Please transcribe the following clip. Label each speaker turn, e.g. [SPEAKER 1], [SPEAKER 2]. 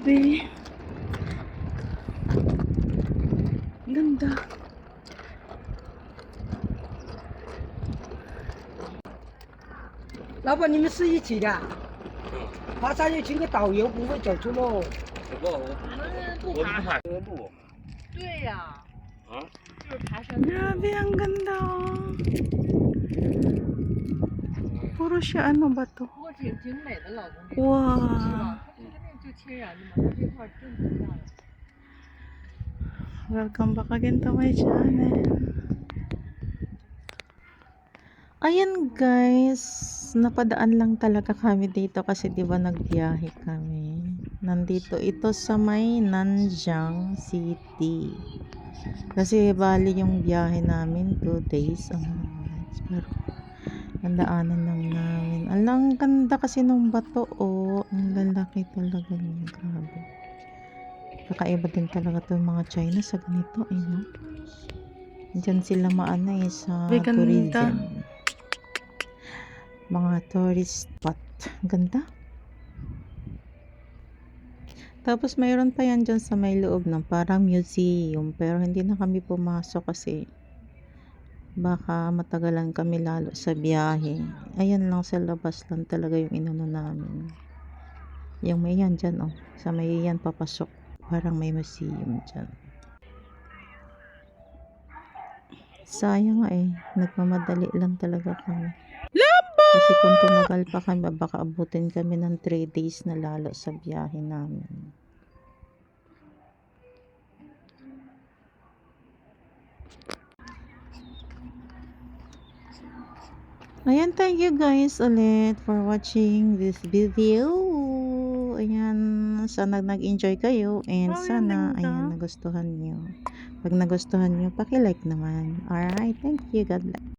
[SPEAKER 1] Grabe. Ganda.
[SPEAKER 2] 老板，你们是一起的？爬山就请个导游，不会走错路。
[SPEAKER 3] 不，我不怕这个路。
[SPEAKER 4] 对呀、
[SPEAKER 3] 啊？
[SPEAKER 4] 就是爬山。
[SPEAKER 1] Grabe, ang ganda. Puro siya ano ba to?
[SPEAKER 4] 不过挺美的，老公这个。
[SPEAKER 1] 哇，
[SPEAKER 4] 是吧？它这个那就天然的嘛，它这块儿真不漂亮。
[SPEAKER 1] welcome back again to my channel. Ayan guys, napadaan lang talaga kami dito kasi 'di ba nagbiyahe kami. Nandito ito sa may Nanjing City. Kasi bali yung biyahe namin 2 days. Pero nandaanan lang namin. Alang ganda kasi nung bato, oh. Ang lalaki talaga niya. Grabe. Kakaiba din talaga to mga China sa ganito, eh, no? Diyan sila maana eh, sa tourism. Mga tourist spot. Ganda. Tapos mayroon pa yan dyan sa may loob ng parang museum. Pero hindi na kami pumasok kasi baka matagalan kami lalo sa biyahe. Ayan lang sa labas lang talaga yung inano namin. Yung may yan dyan, oh. Sa may yan papasok. Parang may museum dyan. Sayang nga eh. Nagmamadali lang talaga kami. Kasi kung tumagal pa kami, baka abutin kami ng 3 days na lalo sa biyahe namin. Ayan, thank you guys ulit for watching this video. Ayan, sana nag-enjoy kayo and sana, ayan, nagustuhan nyo. Pag nagustuhan nyo, paki-like naman. Alright, thank you. God bless.